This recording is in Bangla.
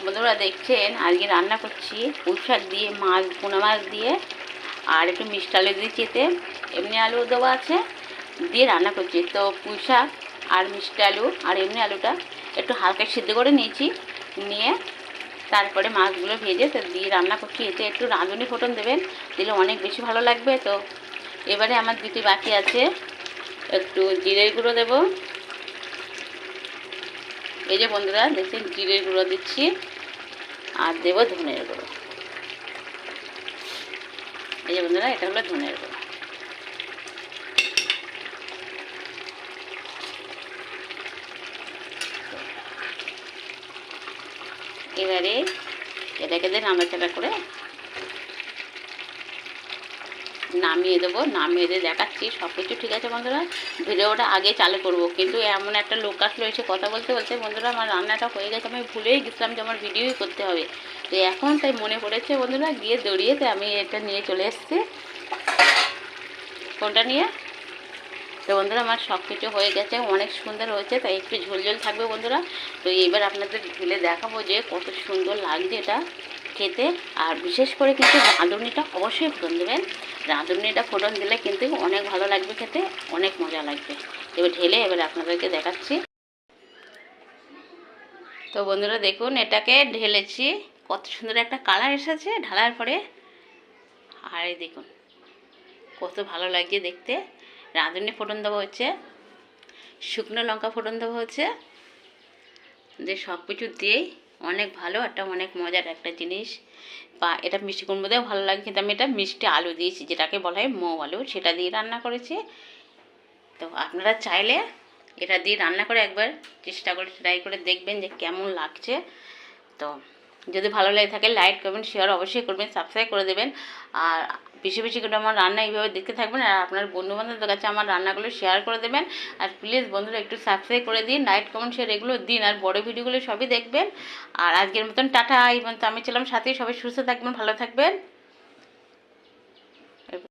বন্ধুরা দেখছেন আজকে রান্না করছি পুঁই শাক দিয়ে মাছ, পোনা মাছ দিয়ে আর একটু মিষ্টি আলু দিয়েছি, এতে এমনি আলু দেওয়া আছে দিয়ে রান্না করছি। তো পুঁই শাক আর মিষ্টি আলু আর এমনি আলুটা একটু হালকা সিদ্ধ করে নিয়েছি, নিয়ে তারপরে মাছগুলো ভেজে তো দিয়ে রান্না করছি। এতে একটু রাঁধুনি ফোড়ন দেবেন, দিলে অনেক বেশি ভালো লাগবে। তো এবারে আমার দুটি বাকি আছে, একটু জিরের গুঁড়ো দেবো। এই যে বন্ধুরা দেখছেন জিরের গুঁড়ো দিচ্ছি, আর দেবো ধনের গুঁড়ো। এই যে বন্ধুরা এটা হলো ধনের গুঁড়ো। এবারে এটাকে দিয়ে নাড়াচাড়া করে নামিয়ে দেবো। নামিয়ে দিয়ে দেখাচ্ছি সব কিছু ঠিক আছে বন্ধুরা। ভিডিওটা আগে চালু করব, কিন্তু এমন একটা লোক আসলো এসে কথা বলতে বলতে বন্ধুরা আমার রান্নাটা হয়ে গেছে, আমি ভুলেই গেছিলাম যে আমার ভিডিওই করতে হবে। তো এখন তাই মনে পড়েছে বন্ধুরা, গিয়ে দৌড়িয়ে তো আমি এটা নিয়ে চলে এসেছি, ফোনটা নিয়ে। তো বন্ধুরা আমার সব কিছু হয়ে গেছে, অনেক সুন্দর হয়েছে। তাই একটু ঝোল ঝোল থাকবে বন্ধুরা। তো এবার আপনাদের ঢেলে দেখাবো যে কত সুন্দর লাগছে এটা খেতে। আর বিশেষ করে কিন্তু রাঁধুনিটা অবশ্যই ফোড়ন দেবেন। রাঁধুনিটা ফোড়ন দিলে কিন্তু অনেক ভালো লাগবে খেতে, অনেক মজা লাগবে। এবার ঢেলে এবার আপনাদেরকে দেখাচ্ছি। তো বন্ধুরা দেখুন এটাকে ঢেলেছি, কত সুন্দর একটা কালার এসেছে ঢালার পরে। আর এই দেখুন কত ভালো লাগছে দেখতে। রাঁধুনি ফোড়ন দেওয়া হচ্ছে, শুকনো লঙ্কা ফোড়ন দেওয়া হচ্ছে, যে সব কিছু দিয়েই অনেক ভালো একটা, অনেক মজার একটা জিনিস। বা এটা মিষ্টি কুমড়ো দিয়েও ভালো লাগে, কিন্তু আমি এটা মিষ্টি আলু দিয়েছি, যেটাকে বলা হয় মৌ আলু, সেটা দিয়ে রান্না করেছি। তো আপনারা চাইলে এটা দিয়ে রান্না করে একবার চেষ্টা করে ট্রাই করে দেখবেন যে কেমন লাগছে। তো যদি ভালো লেগে থাকে লাইক কমেন্ট শেয়ার অবশ্যই করবেন, সাবস্ক্রাইব করে দেবেন। আর বেশি বেশি করে আমার রান্না এইভাবে দেখতে থাকবেন, আর আপনার বন্ধুবান্ধবদের কাছে আমার রান্নাগুলো শেয়ার করে দেবেন। আর প্লিজ বন্ধুরা একটু সাবস্ক্রাইব করে দিন, লাইক কমেন্ট শেয়ার এগুলো দিন, আর বড় ভিডিওগুলো সবই দেখবেন। আর আজকের মতন টাটা, এই পর্যন্ত আমি ছিলাম সাথে, সবাই সুস্থ থাকবেন, ভালো থাকবেন।